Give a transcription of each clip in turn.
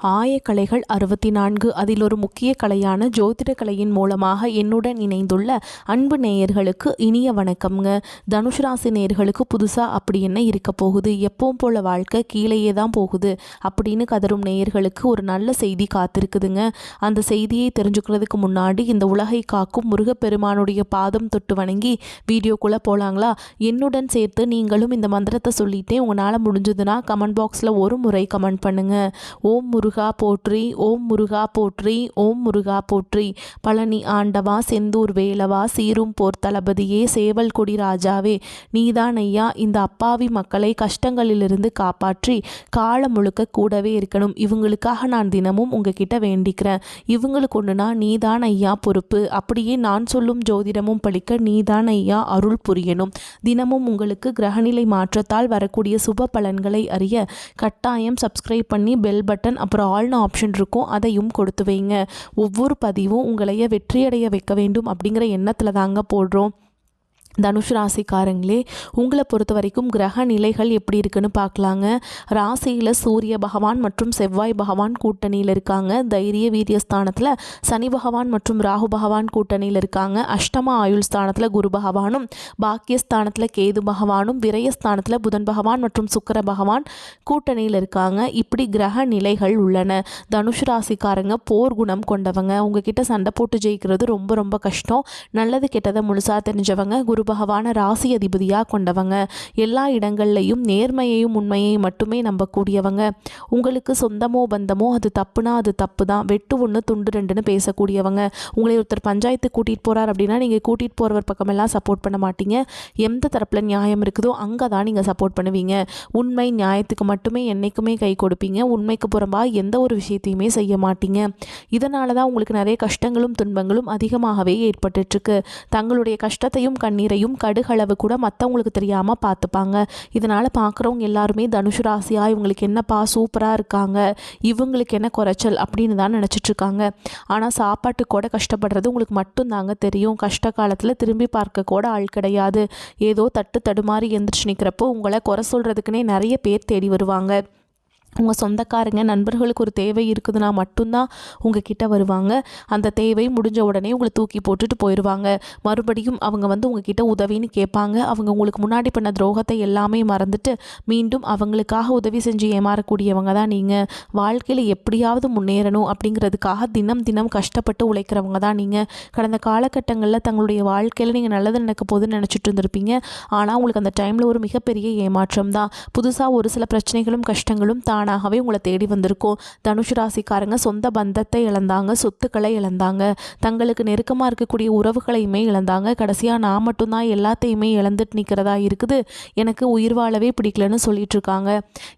ஆயக்கலைகள் 64 அதில் ஒரு முக்கிய கலையான ஜோதிட கலையின் மூலமாக என்னுடன் இணைந்துள்ள அன்பு நேயர்களுக்கு இனிய வணக்கம்ங்க. தனுஷ் ராசி நேயர்களுக்கு புதுசாக அப்படி என்ன இருக்க போகுது, எப்பவும் போல வாழ்க்கை கீழேயே தான் போகுது அப்படின்னு கதரும் நேயர்களுக்கு ஒரு நல்ல செய்தி காத்திருக்குதுங்க. அந்த செய்தியை தெரிஞ்சுக்கிறதுக்கு முன்னாடி இந்த உலகை காக்கும் முருகப்பெருமானுடைய பாதம் தொட்டு வணங்கி வீடியோக்குள்ளே போகலாங்களா? என்னுடன் சேர்த்து நீங்களும் இந்த மந்திரத்தை சொல்லிட்டே உங்களால் முடிஞ்சதுன்னா கமெண்ட் பாக்ஸில் ஒரு முறை கமெண்ட் பண்ணுங்க. ஓம் முருகா போற்றி, ஓம் முருகா போற்றி, ஓம் முருகா போற்றி. பழனி ஆண்டவா, செந்தூர் வேலவா, சீரும் போர் தளபதியே, சேவல் கொடி ராஜாவே, நீதான் ஐயா இந்த அப்பாவி மக்களை கஷ்டங்களிலிருந்து காப்பாற்றி காலம் முழுக்க கூடவே இருக்கணும். இவங்களுக்காக நான் தினமும் உங்ககிட்ட வேண்டிக்கிறேன். இவங்களுக்கு ஒன்றுனா நீதான் ஐயா பொறுப்பு. அப்படியே நான் சொல்லும் ஜோதிடமும் பழிக்க நீதான் ஐயா அருள் புரியணும். தினமும் உங்களுக்கு கிரகநிலை மாற்றத்தால் வரக்கூடிய சுப பலன்களை அறிய கட்டாயம் சப்ஸ்கிரைப் பண்ணி பெல் பட்டன் அப்புறம் ஆல்னு ஆப்ஷன் இருக்கும், அதையும் கொடுத்து வைங்க. ஒவ்வொரு பதிவும் உங்களைய வெற்றியடைய வைக்க வேண்டும் அப்படிங்கிற எண்ணத்தில் தாங்க போடுறோம். தனுஷ் ராசிக்காரங்களே, உங்களை பொறுத்த வரைக்கும் கிரக நிலைகள் எப்படி இருக்குன்னு பார்க்கலாங்க. ராசியில் சூரிய பகவான் மற்றும் செவ்வாய் பகவான் கூட்டணியில் இருக்காங்க. தைரிய வீரியஸ்தானத்தில் சனி பகவான் மற்றும் ராகு பகவான் கூட்டணியில் இருக்காங்க. அஷ்டம ஆயுள் ஸ்தானத்தில் குரு பகவானும், பாக்கியஸ்தானத்தில் கேது பகவானும், விரயஸ்தானத்தில் புதன் பகவான் மற்றும் சுக்கிர பகவான் கூட்டணியில் இருக்காங்க. இப்படி கிரக நிலைகள் உள்ளன. தனுஷ் ராசிக்காரங்க போர் குணம் கொண்டவங்க. உங்ககிட்ட சண்டை போட்டு ஜெயிக்கிறது ரொம்ப ரொம்ப கஷ்டம். நல்லது கெட்டதை முழுசாக தெரிஞ்சவங்க. குரு பகவான ராசி அதிபதியாக கொண்டவங்க. எல்லா இடங்கள்லையும் நேர்மையையும் உண்மையையும் மட்டுமே நம்பக்கூடியவங்க. உங்களுக்கு சொந்தமோ பந்தமோ அது தப்புனா அது தப்பு தான், வெட்டு ஒன்று துண்டு ரெண்டுன்னு பேசக்கூடியவங்க. உங்களை ஒருத்தர் பஞ்சாயத்து கூட்டிகிட்டு போகிறார் அப்படின்னா நீங்கள் கூட்டிகிட்டு போகிறவர் பக்கமெல்லாம் சப்போர்ட் பண்ண மாட்டீங்க. எந்த தரப்பில் நியாயம் இருக்குதோ அங்கே தான் நீங்கள் சப்போர்ட் பண்ணுவீங்க. உண்மை நியாயத்துக்கு மட்டுமே என்றைக்குமே கை கொடுப்பீங்க. உண்மைக்கு புறம்பாக எந்த ஒரு விஷயத்தையுமே செய்ய மாட்டீங்க. இதனால தான் உங்களுக்கு நிறைய கஷ்டங்களும் துன்பங்களும் அதிகமாகவே ஏற்பட்டுருக்கு. தங்களுடைய கஷ்டத்தையும் கண்ணீரையும் கடுகளவு கூட மற்றவங்களுக்கு தெரியாமல் பார்த்துப்பாங்க. இதனால் பார்க்குறவங்க எல்லாருமே தனுஷ் ராசியா இவங்களுக்கு என்னப்பா சூப்பராக இருக்காங்க, இவங்களுக்கு என்ன குறைச்சல் அப்படின்னு தான் நினச்சிட்ருக்காங்க. ஆனால் சாப்பாட்டு கூட கஷ்டப்படுறது உங்களுக்கு மட்டும்தாங்க தெரியும். கஷ்ட காலத்தில் திரும்பி பார்க்க கூட ஆள் கிடையாது. ஏதோ தட்டு தடுமாறி எந்திரிச்சு நிற்கிறப்போ உங்களை குறை சொல்கிறதுக்குன்னே நிறைய பேர் தேடி வருவாங்க. உங்கள் சொந்தக்காரங்க நண்பர்களுக்கு ஒரு தேவை இருக்குதுன்னா மட்டும்தான் உங்ககிட்ட வருவாங்க. அந்த தேவை முடிஞ்ச உடனே உங்களை தூக்கி போட்டுட்டு போயிடுவாங்க. மறுபடியும் அவங்க உங்ககிட்ட உதவின்னு கேட்பாங்க. அவங்க உங்களுக்கு முன்னாடி பண்ண துரோகத்தை எல்லாமே மறந்துட்டு மீண்டும் அவங்களுக்காக உதவி செஞ்சு ஏமாறக்கூடியவங்க தான் நீங்கள். வாழ்க்கையில் எப்படியாவது முன்னேறணும் அப்படிங்கிறதுக்காக தினம் தினம் கஷ்டப்பட்டு உழைக்கிறவங்க தான் நீங்கள். கடந்த காலகட்டங்களில் தங்களுடைய வாழ்க்கையில் நீங்கள் நல்லது நடக்க போதுன்னு நினச்சிட்டு இருந்திருப்பீங்க. ஆனால் உங்களுக்கு அந்த டைமில் ஒரு மிகப்பெரிய ஏமாற்றம் தான். புதுசாக ஒரு சில பிரச்சனைகளும் கஷ்டங்களும் தானாகவே உங்களை தேடி வந்திருக்கும். தனுஷ் ராசிக்காரங்க சொந்த பந்தத்தை இழந்தாங்க, சொத்துக்களை இழந்தாங்க, தங்களுக்கு நெருக்கமாக இருக்கக்கூடிய உறவுகளையுமே இழந்தாங்க. கடைசியாக நான் மட்டும்தான் எல்லாத்தையுமே இழந்துட்டு நிற்கிறதா இருக்குது, எனக்கு உயிர் வாழவே பிடிக்கலன்னு சொல்லிட்டு இருக்காங்க.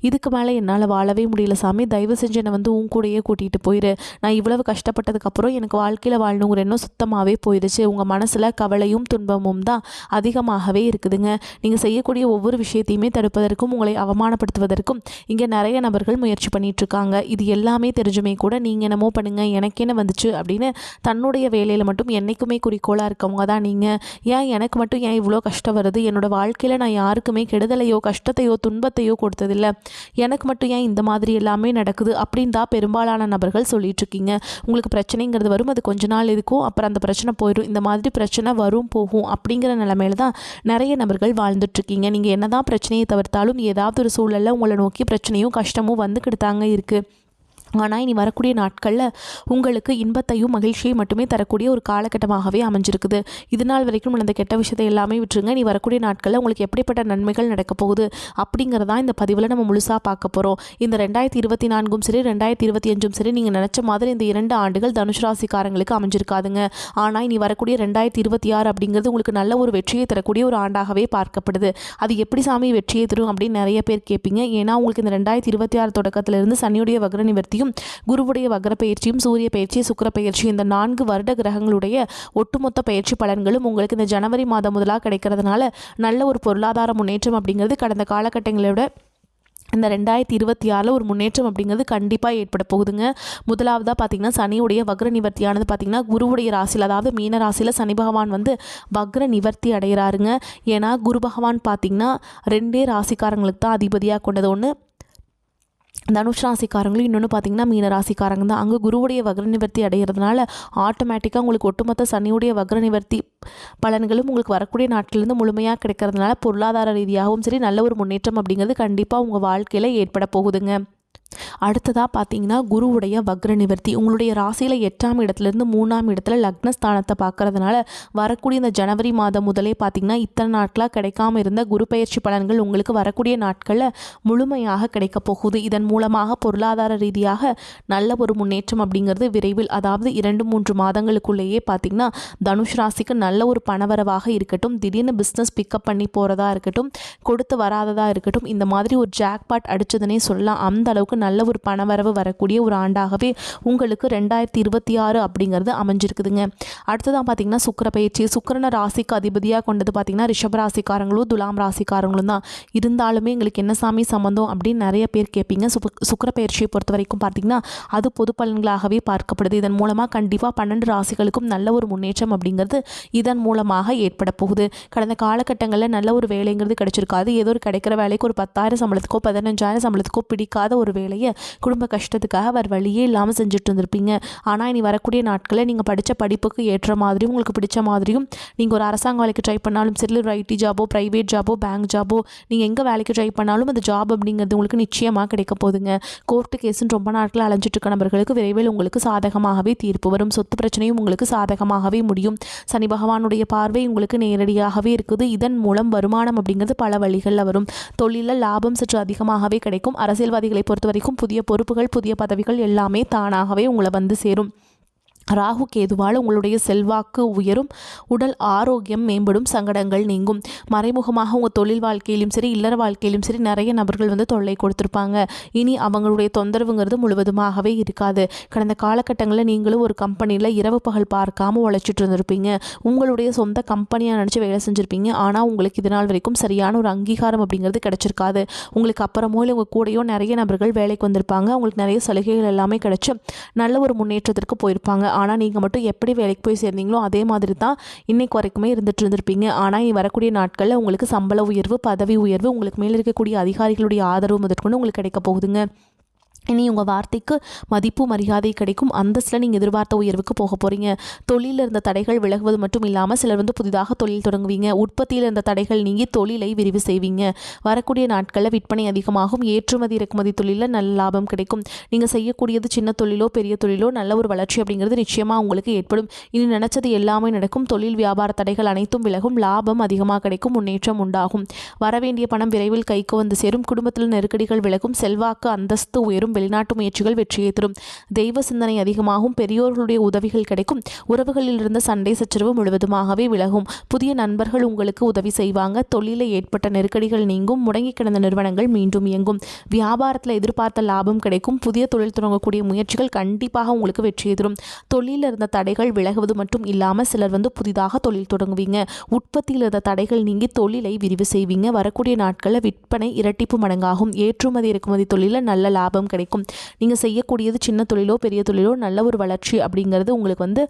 இதுக்கு மேலே என்னால் வாழவே முடியல சாமி, தயவு செஞ்சு என்னை உன் கூடயே கூட்டிகிட்டு போயிரு. நான் இவ்வளவு கஷ்டப்பட்டதுக்கப்புறம் எனக்கு வாழ்க்கையில் வாழணுங்கிற எண்ணம் சுத்தமாகவே போயிடுச்சு. உங்கள் மனசில் கவலையும் துன்பமும் தான் அதிகமாகவே இருக்குதுங்க. நீங்கள் செய்யக்கூடிய ஒவ்வொரு விஷயத்தையுமே தடுப்பதற்கும் உங்களை அவமானப்படுத்துவதற்கும் இங்கே நிறைய நபர்கள் முயற்சி பண்ணிட்டு இருக்காங்க. இது எல்லாமே தெரிஞ்சுமே கூட நீங்கள் என்னமோ பண்ணுங்க எனக்கு என்ன வந்துச்சு அப்படின்னு தன்னுடைய வேலையில் மட்டும் என்றைக்குமே குறிக்கோளாக இருக்கவங்க தான் நீங்கள். ஏன் எனக்கு மட்டும் ஏன் இவ்வளோ கஷ்டம் வருது, என்னோட வாழ்க்கையில் நான் யாருக்குமே கெடுதலையோ கஷ்டத்தையோ துன்பத்தையோ கொடுத்ததில்லை, எனக்கு மட்டும் ஏன் இந்த மாதிரி எல்லாமே நடக்குது அப்படின்னு தான் பெரும்பாலான நபர்கள் சொல்லிட்டு இருக்கீங்க. உங்களுக்கு பிரச்சனைங்கிறது வரும், அது கொஞ்ச நாள் இருக்கும், அப்புறம் அந்த பிரச்சனை போயிடும். இந்த மாதிரி பிரச்சனை வரும் போகும் அப்படிங்கிற நிலைமையில தான் நிறைய நபர்கள் வாழ்ந்துட்டுருக்கீங்க. நீங்கள் என்ன தான் பிரச்சனையை தவிர்த்தாலும் ஏதாவது ஒரு சூழலில் உங்களை நோக்கி பிரச்சனையும் கஷ்டமும் வந்துக்கிட்டு தாங்க இருக்குது. ஆனால் இனி வரக்கூடிய நாட்களில் உங்களுக்கு இன்பத்தையும் மகிழ்ச்சியை மட்டுமே தரக்கூடிய ஒரு காலகட்டமாகவே அமைஞ்சிருக்குது. இது நாள் வரைக்கும் அந்த கெட்ட விஷயத்தை எல்லாமே விட்டுருங்க. நீ வரக்கூடிய நாட்களில் உங்களுக்கு எப்படிப்பட்ட நன்மைகள் நடக்க போகுது அப்படிங்கிறதான் இந்த பதிவில் நம்ம முழுசாக பார்க்க போகிறோம். இந்த 2024 சரி 2025 சரி நீங்கள் நினச்ச மாதிரி இந்த 2 ஆண்டுகள் தனுஷ் ராசிக்காரங்களுக்கு அமைஞ்சிருக்காதுங்க. ஆனால் இனி வரக்கூடிய 2026 அப்படிங்கிறது உங்களுக்கு நல்ல ஒரு வெற்றியை தரக்கூடிய ஒரு ஆண்டாகவே பார்க்கப்படுது. அது எப்படி சாமி வெற்றியை தரும் அப்படின்னு நிறைய பேர் கேட்பீங்க. ஏன்னா உங்களுக்கு இந்த 2026 தொடக்கத்திலிருந்து சனியுடைய வக்ர நிவர்த்தியும் குருவுடைய வக்ர பயிற்சியும் சூரிய பயிற்சி சுக்கிர பயிற்சி இந்த 4 வருட கிரகங்களுடைய ஒட்டுமொத்த பயிற்சி பலன்களும் உங்களுக்கு இந்த ஜனவரி மாதம் முதலாக கிடைக்கிறதுனால நல்ல ஒரு பொருளாதார முன்னேற்றம் அப்படிங்கிறது கடந்த காலகட்டங்களோட இந்த 2026 ஒரு முன்னேற்றம் அப்படிங்கிறது கண்டிப்பாக ஏற்பட போகுதுங்க. முதலாவதாக பார்த்திங்கன்னா சனியுடைய வக்ர நிவர்த்தியானது பார்த்திங்கன்னா குருவுடைய ராசியில், அதாவது மீன ராசியில் சனி பகவான் வக்ர நிவர்த்தி அடைகிறாருங்க. ஏன்னா குரு பகவான் பார்த்திங்கன்னா 2 ராசிக்காரங்களுக்கு தான் அதிபதியாக கொண்டது. ஒன்று தனுஷ் ராசிக்காரங்களும் இன்னொன்று பார்த்தீங்கன்னா மீன ராசிக்காரங்க தான். அங்கே குருவுடைய வக்ர நிவர்த்தி அடைகிறதுனால ஆட்டோமேட்டிக்காக உங்களுக்கு ஒட்டுமொத்த சனியுடைய வக்ர நிவர்த்தி பலன்களும் உங்களுக்கு வரக்கூடிய நாட்களிலிருந்து முழுமையாக கிடைக்கிறதுனால பொருளாதார ரீதியாகவும் சரி நல்ல ஒரு முன்னேற்றம் அப்படிங்கிறது கண்டிப்பாக உங்கள் வாழ்க்கையில் ஏற்பட போகுதுங்க. அடுத்ததாக பார்த்தீங்கன்னா குருவுடைய வக்ர நிவர்த்தி உங்களுடைய ராசியில் 8ஆம் இடத்துலேருந்து 3ஆம் இடத்துல லக்னஸ்தானத்தை பார்க்கறதுனால வரக்கூடிய இந்த ஜனவரி மாதம் முதலே பார்த்தீங்கன்னா இத்தனை நாட்களாக கிடைக்காம இருந்த குரு பயிற்சி பலன்கள் உங்களுக்கு வரக்கூடிய நாட்களில் முழுமையாக கிடைக்க போகுது. இதன் மூலமாக பொருளாதார ரீதியாக நல்ல ஒரு முன்னேற்றம் அப்படிங்கிறது விரைவில், அதாவது 2-3 மாதங்களுக்குள்ளேயே பார்த்தீங்கன்னா தனுஷ் ராசிக்கு நல்ல ஒரு பணவரவாக இருக்கட்டும், திடீர்னு பிஸ்னஸ் பிக்கப் பண்ணி போகிறதா இருக்கட்டும், கொடுத்து வராததாக இருக்கட்டும், இந்த மாதிரி ஒரு ஜாக்பாட் அடிச்சதுன்னே சொல்லலாம். அந்த அளவுக்கு நல்ல ஒரு பணவரவு வரக்கூடிய ஒரு ஆண்டாகவே உங்களுக்கு 2026 அப்படிங்கிறது அமைஞ்சிருக்குதுங்க. அடுத்ததான் பார்த்தீங்கன்னா சுக்கிர பயிற்சி. சுக்கிரனை ராசிக்கு அதிபதியாக கொண்டது பார்த்தீங்கன்னா ரிஷப ராசிக்காரங்களும் துலாம் ராசிக்காரங்களும் தான். இருந்தாலுமே எங்களுக்கு என்ன சாமி சம்பந்தம் அப்படின்னு நிறைய பேர் கேட்பீங்க. சுக்கிர பயிற்சியை பொறுத்த வரைக்கும் பார்த்தீங்கன்னா அது பொது பலன்களாகவே பார்க்கப்படுது. இதன் மூலமாக கண்டிப்பாக 12 ராசிகளுக்கும் நல்ல ஒரு முன்னேற்றம் அப்படிங்கிறது இதன் மூலமாக ஏற்பட போகுது. கடந்த காலகட்டங்களில் நல்ல ஒரு வேலைங்கிறது கிடைச்சிருக்காது. ஏதோ ஒரு கிடைக்கிற வேலைக்கு ஒரு 10,000 சம்பளத்துக்கோ 15,000 சம்பளத்துக்கோ பிடிக்காத ஒரு வேலையை குடும்ப கஷ்டத்துக்காக வேறு வழியே இல்லாமல் செஞ்சுட்டு இருந்திருப்பீங்க. ஆனால் இனி வரக்கூடிய நாட்களில் நீங்கள் படித்த படிப்புக்கு ஏற்ற மாதிரியும் உங்களுக்கு பிடிச்ச மாதிரியும் நீங்கள் ஒரு அரசாங்க வேலைக்கு ட்ரை பண்ணாலும் சரி, ஒரு ஐடி ஜாபோ, ப்ரைவேட் ஜாபோ, பேங்க் ஜாபோ, நீங்கள் எங்கே வேலைக்கு ட்ரை பண்ணாலும் அந்த ஜாப் அப்படிங்கிறது உங்களுக்கு நிச்சயமாக கிடைக்க போகுதுங்க. கோர்ட்டு கேஸுன்னு ரொம்ப நாட்கள் அலைஞ்சிட்டு இருக்க நபர்களுக்கு விரைவில் உங்களுக்கு சாதகமாகவே தீர்ப்பு வரும். சொத்து பிரச்சனையும் உங்களுக்கு சாதகமாகவே முடியும். சனி பகவானுடைய பார்வை உங்களுக்கு நேரடியாகவே இருக்குது. இதன் மூலம் வருமானம் அப்படிங்கிறது பல வழிகளில் வரும். தொழிலில் லாபம் சற்று அதிகமாகவே கிடைக்கும். அரசியல்வாதிகளை பொறுத்த வரைக்கும் புதிய பொறுப்புகள், புதிய பதவிகள் எல்லாமே தானாகவே உங்களை வந்து சேரும். ராகு கேதுவால் உங்களுடைய செல்வாக்கு உயரும், உடல் ஆரோக்கியம் மேம்படும், சங்கடங்கள் நீங்கும். மறைமுகமாக உங்கள் தொழில் வாழ்க்கையிலும் சரி இல்லற வாழ்க்கையிலும் சரி நிறைய நபர்கள் வந்து தொல்லை கொடுத்துருப்பாங்க. இனி அவங்களுடைய தொந்தரவுங்கிறது முழுவதுமாகவே இருக்காது. கடந்த காலகட்டங்களில் நீங்களும் ஒரு கம்பெனியில் இரவு பகல் பார்க்காம உழைச்சிட்டு இருந்திருப்பீங்க. உங்களுடைய சொந்த கம்பெனியாக நினச்சி வேலை செஞ்சுருப்பீங்க. ஆனால் உங்களுக்கு இது நாள் வரைக்கும் சரியான ஒரு அங்கீகாரம் அப்படிங்கிறது கிடைச்சிருக்காது. உங்களுக்கு அப்புறமோ இல்லை உங்கள் கூடயோ நிறைய நபர்கள் வேலைக்கு வந்திருப்பாங்க. உங்களுக்கு நிறைய சலுகைகள் எல்லாமே கிடைச்சி நல்ல ஒரு முன்னேற்றத்திற்கு போயிருப்பாங்க. ஆனால் நீங்கள் மட்டும் எப்படி வேலைக்கு போய் சேர்ந்தீங்களோ அதே மாதிரி தான் இன்னைக்கு வரைக்குமே இருந்துட்டு இருந்திருப்பீங்க. ஆனால் வரக்கூடிய நாட்களில் உங்களுக்கு சம்பள உயர்வு, பதவி உயர்வு, உங்களுக்கு மேலே இருக்கக்கூடிய அதிகாரிகளுடைய ஆதரவு முதற்கொண்டு உங்களுக்கு கிடைக்க போகுதுங்க. இனி உங்கள் வார்த்தைக்கு மதிப்பு மரியாதை கிடைக்கும். அந்தஸ்தில் நீங்கள் எதிர்பார்த்த உயர்வுக்கு போக போகிறீங்க. தொழிலில் இருந்த தடைகள் விலகுவது மட்டும் இல்லாமல் சிலர் வந்து புதிதாக தொழில் தொடங்குவீங்க. உற்பத்தியில் இருந்த தடைகள் நீங்கி தொழிலை விரிவு செய்வீங்க. வரக்கூடிய நாட்களில் விற்பனை அதிகமாகும். ஏற்றுமதி இறக்குமதி தொழிலில் நல்ல லாபம் கிடைக்கும். நீங்கள் செய்யக்கூடியது சின்ன தொழிலோ பெரிய தொழிலோ நல்ல ஒரு வளர்ச்சி அப்படிங்கிறது நிச்சயமாக உங்களுக்கு ஏற்படும். இனி நினச்சது எல்லாமே நடக்கும். தொழில் வியாபார தடைகள் அனைத்தும் விலகும். லாபம் அதிகமாக கிடைக்கும். முன்னேற்றம் உண்டாகும். வரவேண்டிய பணம் விரைவில் கைக்கு வந்து சேரும். குடும்பத்தில் நெருக்கடிகள் விலகும். செல்வாக்கு அந்தஸ்து உயரும். வெளிநாட்டு முயற்சிகள் வெற்றியை தரும். தெய்வ சிந்தனை அதிகமாகும். பெரியோர்களுடைய உதவிகள் கிடைக்கும். உறவுகளில் இருந்த சண்டை சச்சரவு முழுவதுமாகவே விலகும். புதிய நண்பர்கள் உங்களுக்கு உதவி செய்வாங்க. தொழிலில் ஏற்பட்ட நெருக்கடிகள் நீங்கும். முடங்கி கிடந்த நிறுவனங்கள் மீண்டும் இயங்கும். வியாபாரத்தில் எதிர்பார்த்த லாபம் கிடைக்கும். புதிய தொழில் தொடங்கக்கூடிய முயற்சிகள் கண்டிப்பாக உங்களுக்கு வெற்றியை தரும். தொழிலில் இருந்த தடைகள் விலகுவது மட்டும் இல்லாமல் சிலர் வந்து புதிதாக தொழில் தொடங்குவீங்க. உற்பத்தியில் இருந்த தடைகள் நீங்கி தொழிலை விரிவு செய்வீங்க. வரக்கூடிய நாட்களில் விற்பனை இரட்டிப்பு மடங்காகும். ஏற்றுமதி இறக்குமதி தொழிலில் நல்ல லாபம் கிடைக்கும். நீங்கள் செய்யக்கூடியது சின்ன தொழிலோ பெரிய தொழிலோ நல்ல ஒரு வளர்ச்சி அப்படிங்கிறது உங்களுக்கு வந்து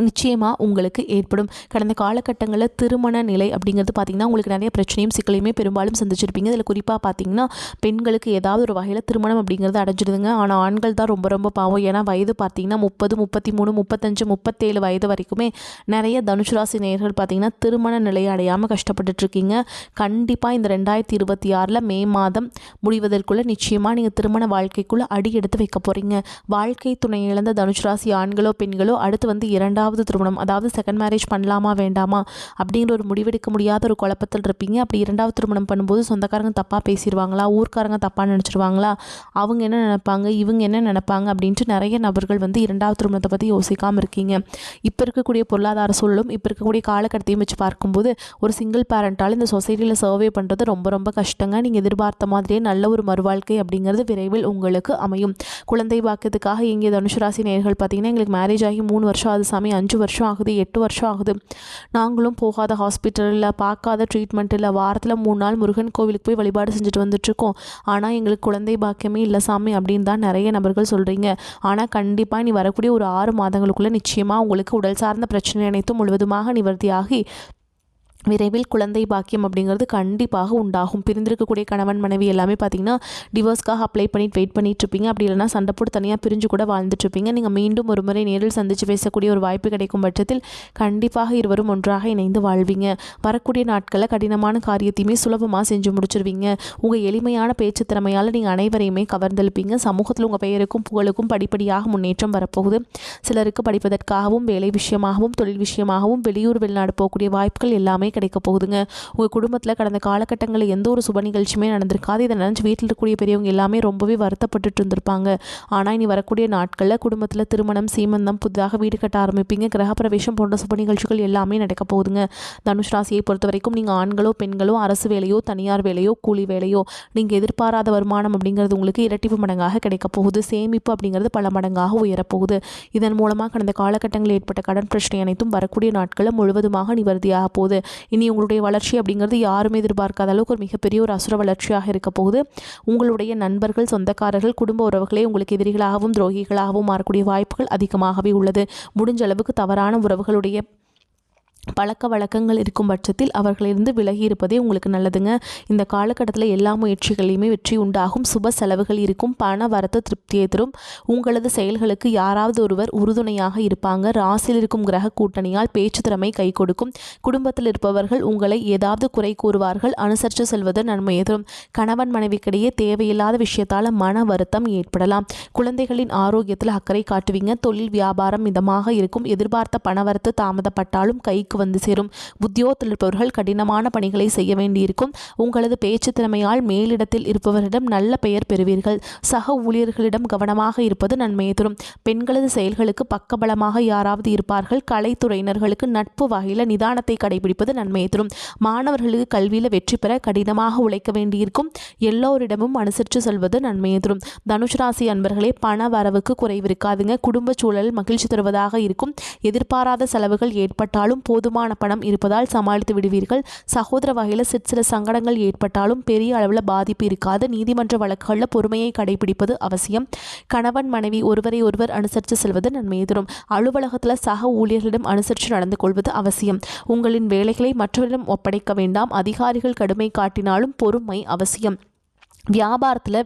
நிச்சயமாக உங்களுக்கு ஏற்படும். கடந்த காலகட்டங்களில் திருமண நிலை அப்படிங்கிறது பார்த்திங்கன்னா உங்களுக்கு நிறைய பிரச்சனையும் சிக்கலையுமே பெரும்பாலும் சந்திச்சிருப்பீங்க. இதில் குறிப்பாக பார்த்திங்கன்னா பெண்களுக்கு ஏதாவது ஒரு வகையில் திருமணம் அப்படிங்கிறது அடைஞ்சிடுதுங்க. ஆனால் ஆண்கள் தான் ரொம்ப ரொம்ப பாவம். ஏன்னா வயது பார்த்திங்கன்னா 30, 33, 35, 37 வயது வரைக்குமே நிறைய தனுசு ராசி நேயர்கள் பார்த்திங்கன்னா திருமண நிலையை அடையாமல் கஷ்டப்பட்டுட்ருக்கீங்க. கண்டிப்பாக இந்த 2026 மே மாதம் முடிவதற்குள்ளே நிச்சயமாக நீங்கள் திருமண வாழ்க்கைக்குள்ளே அடி எடுத்து வைக்க போகிறீங்க. வாழ்க்கை துணை இழந்த தனுசு ராசி ஆண்களோ பெண்களோ அடுத்து வந்து இரண்டாவது திருமணம், அதாவது செகண்ட் மேரேஜ் பண்ணலாமா வேண்டாமா அப்படிங்கிற ஒரு முடிவெடுக்க முடியாத ஒரு குழப்பத்தில் இருப்பீங்க. அப்படி இரண்டாவது திருமணம் பண்ணும்போது சொந்தக்காரங்க தப்பாக பேசிடுவாங்களா, ஊர்க்காரங்க தப்பாக நினச்சிருவாங்களா, அவங்க என்ன நினைப்பாங்க, இவங்க என்ன நினைப்பாங்க அப்படின்ட்டு நிறைய நபர்கள் வந்து இரண்டாவது திருமணத்தை பற்றி யோசிக்காமல் இருக்கீங்க. இப்போ இருக்கக்கூடிய பொருளாதார சூழலும் இப்போ இருக்கக்கூடிய காலகட்டத்தையும் வச்சு பார்க்கும்போது ஒரு சிங்கிள் பேரண்டால் இந்த சொசைட்டியில் சர்வே பண்ணுறது ரொம்ப ரொம்ப கஷ்டங்க. நீங்கள் எதிர்பார்த்த மாதிரியே நல்ல ஒரு மறுவாழ்க்கை அப்படிங்கிறது விரைவில் உங்களுக்கு அமையும். குழந்தை பாக்கியத்துக்காக இங்கே தனுசு ராசி நேயர்கள் பார்த்தீங்கன்னா எங்களுக்கு மேரேஜ் ஆகி 3 வருஷம் ஆகுது சாமி, 5 வருஷம் ஆகுது, 8 வருஷம் ஆகுது, நாங்களும் போகாத ஹாஸ்பிட்டலில் பார்க்காத ட்ரீட்மெண்ட் இல்லை, வாரத்தில் 3 நாள் முருகன் கோவிலுக்கு போய் வழிபாடு செஞ்சுட்டு வந்துட்டுருக்கோம், ஆனால் எங்களுக்கு குழந்தை பாக்கியமே இல்லை சாமி அப்படின்னு தான் நிறைய நபர்கள் சொல்கிறீங்க. ஆனால் கண்டிப்பாக நீ வரக்கூடிய ஒரு 6 மாதங்களுக்குள்ளே நிச்சயமாக உங்களுக்கு உடல் சார்ந்த பிரச்சனை அனைத்தும் முழுவதுமாக நிவர்த்தியாகி விரைவில் குழந்தை பாக்கியம் அப்படிங்கிறது கண்டிப்பாக உண்டாகும். பிரிந்திருக்கக்கூடிய கணவன் மனைவி எல்லாமே பார்த்தீங்கன்னா டிவோர்ஸ்க்காக அப்ளை பண்ணிட்டு வெயிட் பண்ணிட்டு இருப்பீங்க. அப்படி இல்லைனா சண்டை போட்டு தனியாக பிரிஞ்சு கூட வாழ்ந்துட்டு இருப்பீங்க. நீங்கள் மீண்டும் ஒரு முறை நேரில் சந்தித்து பேசக்கூடிய ஒரு வாய்ப்பு கிடைக்கும் பட்சத்தில் கண்டிப்பாக இருவரும் ஒன்றாக இணைந்து வாழ்வீங்க. வரக்கூடிய நாட்களில் கடினமான காரியத்தையுமே சுலபமாக செஞ்சு முடிச்சிருவீங்க. உங்கள் எளிமையான பேச்சு திறமையால் நீங்கள் அனைவரையுமே கவர்ந்தெழுப்பீங்க. சமூகத்தில் உங்கள் பெயருக்கும் புகழுக்கும் படிப்படியாக முன்னேற்றம் வரப்போகுது. சிலருக்கு படிப்பதற்காகவும் வேலை விஷயமாகவும் தொழில் விஷயமாகவும் வெளியூர் வெளிநாடு போகக்கூடிய வாய்ப்புகள் எல்லாமே கிடைக்க போகுதுங்க. உங்கள் குடும்பத்தில் கடந்த காலகட்டங்களில் எந்த ஒரு சுப நிகழ்ச்சியுமே நடந்திருக்காது. இதை நினச்சி வீட்டில் இருக்கக்கூடிய பெரியவங்க எல்லாமே ரொம்பவே வருத்தப்பட்டுட்டு இருந்திருப்பாங்க. ஆனால் இனி வரக்கூடிய நாட்களில் குடும்பத்தில் திருமணம், சீமந்தம், புதிதாக வீடு கட்ட ஆரம்பிப்பீங்க. கிரகப்பிரவேசம் போன்ற சுப நிகழ்ச்சிகள் எல்லாமே நடக்க போகுதுங்க. தனுஷ் ராசியை பொறுத்த வரைக்கும் நீங்கள் ஆண்களோ பெண்களோ அரசு வேலையோ தனியார் வேலையோ கூலி வேலையோ நீங்கள் எதிர்பாராத வருமானம் அப்படிங்கிறது உங்களுக்கு இரட்டிப்பு மடங்காக கிடைக்க போகுது. சேமிப்பு அப்படிங்கிறது பல மடங்காக உயரப்போகுது. இதன் மூலமாக கடந்த காலகட்டங்களில் ஏற்பட்ட கடன் பிரச்சனை அனைத்தும் வரக்கூடிய நாட்களில் முழுவதுமாக நிவர்த்தியாக போகுது. இனி உங்களுடைய வளர்ச்சி அப்படிங்கிறது யாருமே எதிர்பார்க்காத அளவுக்கு ஒரு மிகப்பெரிய ஒரு அசுர வளர்ச்சியாக இருக்க போகுது. உங்களுடைய நண்பர்கள், சொந்தக்காரர்கள், குடும்ப உறவுகளே உங்களுக்கு எதிரிகளாகவும் துரோகிகளாகவும் மாறக்கூடிய வாய்ப்புகள் அதிகமாகவே உள்ளது. முடிஞ்ச அளவுக்கு தவறான உறவுகளுடைய பழக்க வழக்கங்கள் இருக்கும் பட்சத்தில் அவர்களிருந்து விலகி இருப்பதே உங்களுக்கு நல்லதுங்க. இந்த காலகட்டத்தில் எல்லா முயற்சிகளையுமே வெற்றி உண்டாகும். சுப செலவுகள் இருக்கும். பண வரத்து திருப்தியை தரும். உங்களது செயல்களுக்கு யாராவது ஒருவர் உறுதுணையாக இருப்பாங்க. ராசியில் இருக்கும் கிரக கூட்டணியால் பேச்சு திறமை கை கொடுக்கும். குடும்பத்தில் இருப்பவர்கள் உங்களை ஏதாவது குறை கூறுவார்கள். அனுசரித்து செல்வது நன்மையை தரும். கணவன் மனைவிக்கிடையே தேவையில்லாத விஷயத்தால் மன வருத்தம் ஏற்படலாம். குழந்தைகளின் ஆரோக்கியத்தில் அக்கறை காட்டுவீங்க. தொழில் வியாபாரம் மிதமாக இருக்கும். எதிர்பார்த்த பணவரத்து தாமதப்பட்டாலும் கை வந்து சேரும். உத்தியோகத்தில் இருப்பவர்கள் கடினமான பணிகளை செய்ய வேண்டியிருக்கும். உங்களது பேச்சு திறமையால் மேலிடத்தில் இருப்பவரிடம் நல்ல பெயர் பெறுவீர்கள். சக ஊழியர்களிடம் கவனமாக இருப்பது நன்மையை தரும். பெண்களது செயல்களுக்கு பக்கபலமாக யாராவது இருப்பார்கள். கலைத்துறையினர்களுக்கு நட்பு வகையில் நிதானத்தை கடைபிடிப்பது நன்மையை தரும். மாணவர்களுக்கு கல்வியில் வெற்றி பெற கடினமாக உழைக்க வேண்டியிருக்கும். எல்லோரிடமும் அனுசரித்து செல்வது நன்மையை தரும். தனுஷ் ராசி அன்பர்களே, பண வரவுக்கு குறைவிருக்காதுங்க. குடும்ப சூழல் மகிழ்ச்சி தருவதாக இருக்கும். எதிர்பாராத செலவுகள் ஏற்பட்டாலும் போதுமான பணம் இருப்பதால் சமாளித்து விடுவீர்கள். சகோதர வகையில் சிற்சில சங்கடங்கள் ஏற்பட்டாலும் பெரிய அளவில் பாதிப்பு இருக்காது. நீதிமன்ற வழக்குகளில் பொறுமையை கடைபிடிப்பது அவசியம். கணவன் மனைவி ஒருவரை ஒருவர் அனுசரித்து செல்வது நன்மையை தரும். அலுவலகத்தில் சக ஊழியர்களிடம் அனுசரித்து நடந்து கொள்வது அவசியம். உங்களின் வேலைகளை மற்றவரிடம் ஒப்படைக்க வேண்டாம். அதிகாரிகள் கடுமை காட்டினாலும் பொறுமை அவசியம். வியாபாரத்தில்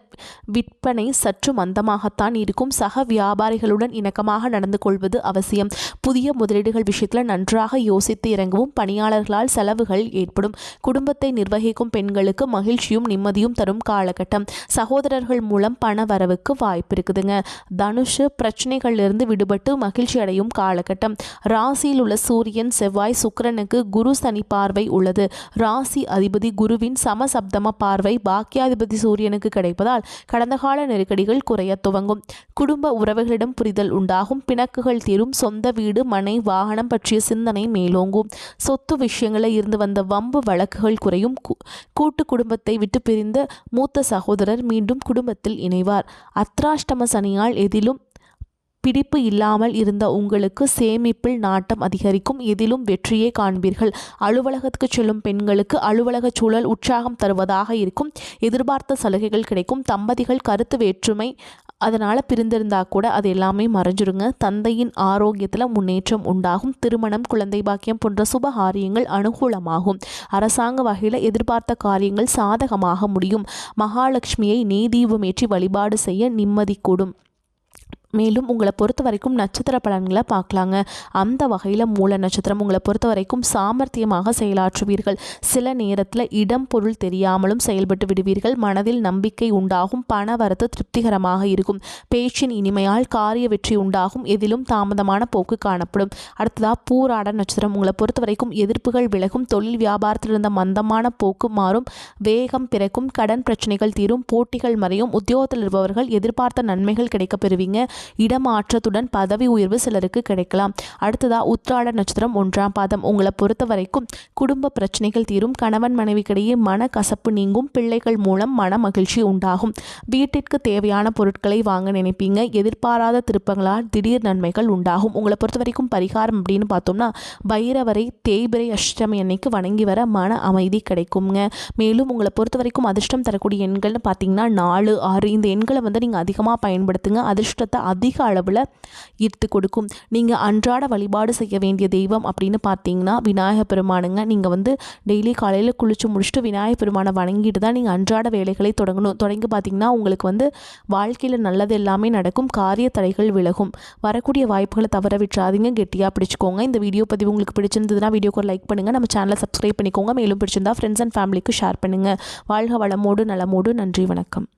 விற்பனை சற்று மந்தமாகத்தான் இருக்கும். சக வியாபாரிகளுடன் இணக்கமாக நடந்து கொள்வது அவசியம். புதிய முதலீடுகள் விஷயத்தில் நன்றாக யோசித்து இறங்கவும். பணியாளர்களால் செலவுகள் ஏற்படும். குடும்பத்தை நிர்வகிக்கும் பெண்களுக்கு மகிழ்ச்சியும் நிம்மதியும் தரும் காலகட்டம். சகோதரர்கள் மூலம் பண வரவுக்கு வாய்ப்பு இருக்குதுங்க. தனுஷு பிரச்சனைகளிலிருந்து விடுபட்டு மகிழ்ச்சி அடையும் காலகட்டம். ராசியில் உள்ள சூரியன், செவ்வாய், சுக்கிரனுக்கு குரு சனி பார்வை உள்ளது. ராசி அதிபதி குருவின் சமசப்தம பார்வை பாக்கியாதிபதி சூரியனுக்கு கிடைப்பதால் கடந்த கால நெருக்கடிகள் குறைய துவங்கும். குடும்ப உறவுகளிடம் புரிதல் உண்டாகும். பிணக்குகள் தீரும். சொந்த வீடு, மனை, வாகனம் பற்றிய சிந்தனை மேலோங்கும். சொத்து விஷயங்களில் இருந்து வந்த வம்பு வழக்குகள் குறையும். கூட்டு குடும்பத்தை விட்டு பிரிந்த மூத்த சகோதரர் மீண்டும் குடும்பத்தில் இணைவார். அத்ராஷ்டம சனியால் எதிலும் பிடிப்பு இல்லாமல் இருந்த உங்களுக்கு சேமிப்பில் நாட்டம் அதிகரிக்கும். எதிலும் வெற்றியை காண்பீர்கள். அலுவலகத்துக்கு செல்லும் பெண்களுக்கு அலுவலக சூழல் உற்சாகம் தருவதாக இருக்கும். எதிர்பார்த்த சலுகைகள் கிடைக்கும். தம்பதிகள் கருத்து வேற்றுமை அதனால் பிரிந்திருந்தா கூட அது எல்லாமே மறைஞ்சிருங்க. தந்தையின் ஆரோக்கியத்தில் முன்னேற்றம் உண்டாகும். திருமணம், குழந்தை பாக்கியம் போன்ற சுப காரியங்கள் அனுகூலமாகும். அரசாங்க வகையில் எதிர்பார்த்த காரியங்கள் சாதகமாக முடியும். மகாலட்சுமியை நெய் தீபம் ஏற்றி வழிபாடு செய்ய நிம்மதி கூடும். மேலும் உங்களை பொறுத்த வரைக்கும் நட்சத்திர பலன்களை பார்க்கலாங்க. அந்த வகையில் மூல நட்சத்திரம் உங்களை பொறுத்த வரைக்கும் சாமர்த்தியமாக செயலாற்றுவீர்கள். சில நேரத்தில் இடம் பொருள் தெரியாமலும் செயல்பட்டு விடுவீர்கள். மனதில் நம்பிக்கை உண்டாகும். பண வரத்து திருப்திகரமாக இருக்கும். பேச்சின் இனிமையால் காரிய வெற்றி உண்டாகும். எதிலும் தாமதமான போக்கு காணப்படும். அடுத்ததாக பூராட நட்சத்திரம் உங்களை பொறுத்த வரைக்கும் எதிர்ப்புகள் விலகும். தொழில் வியாபாரத்தில் இருந்த மந்தமான போக்கு மாறும். வேகம் பிறக்கும். கடன் பிரச்சனைகள் தீரும். போட்டிகள் மறையும். உத்தியோகத்தில் இருப்பவர்கள் எதிர்பார்த்த நன்மைகள் கிடைக்க பெறுவீங்க. இடமாற்றத்துடன் பதவி உயர்வு சிலருக்கு கிடைக்கலாம். அடுத்ததா உத்திராட நட்சத்திரம் 1ஆம் பாதம் உங்களை பொறுத்த வரைக்கும் குடும்ப பிரச்சனைகள் தீரும். கணவன் மனைவிக்கிடையே மன கசப்பு நீங்கும். பிள்ளைகள் மூலம் மன மகிழ்ச்சி உண்டாகும். வீட்டிற்கு தேவையான பொருட்களை வாங்க நினைப்பீங்க. எதிர்பாராத திருப்பங்களால் திடீர் நன்மைகள் உண்டாகும். உங்களை பொறுத்த வரைக்கும் பரிகாரம் அப்படின்னு பார்த்தோம்னா பைரவரை தேய்பிரை அஷ்டமி அன்னைக்கு வணங்கி வர மன அமைதி கிடைக்குங்க. மேலும் உங்களை பொறுத்த வரைக்கும் அதிர்ஷ்டம் தரக்கூடிய எண்கள்னு பார்த்தீங்கன்னா 4, 6 இந்த எண்களை நீங்கள் அதிகமாக பயன்படுத்துங்க. அதிர்ஷ்டத்தை அதிக அளவில் ஈர்த்து கொடுக்கும். நீங்கள் அன்றாட வழிபாடு செய்ய வேண்டிய தெய்வம் அப்படின்னு பார்த்தீங்கன்னா விநாயகர் பெருமானுங்க. நீங்கள் வந்து டெய்லி காலையில் குளிச்சு முடிச்சுட்டு விநாயகர் பெருமானை வணங்கிட்டு தான் நீங்கள் அன்றாட வேலைகளை தொடங்கி பார்த்தீங்கன்னா உங்களுக்கு வந்து வாழ்க்கையில் நல்லது எல்லாமே நடக்கும். காரிய தடைகள் விலகும். வரக்கூடிய வாய்ப்புகளை தவற விட்டுறாதீங்க. கெட்டியாக பிடிச்சிக்கோங்க. இந்த வீடியோ பதிவு உங்களுக்கு பிடிச்சிருந்ததுன்னா வீடியோக்கு ஒரு லைக் பண்ணுங்கள். நம்ம சேனலை சப்ஸ்கிரைப் பண்ணிக்கோங்க. மேலும் பிடிச்சிருந்தா ஃப்ரெண்ட்ஸ் அண்ட் ஃபேமிலிக்கு ஷேர் பண்ணுங்கள். வாழ்க வளமோடு நலமோடு. நன்றி, வணக்கம்.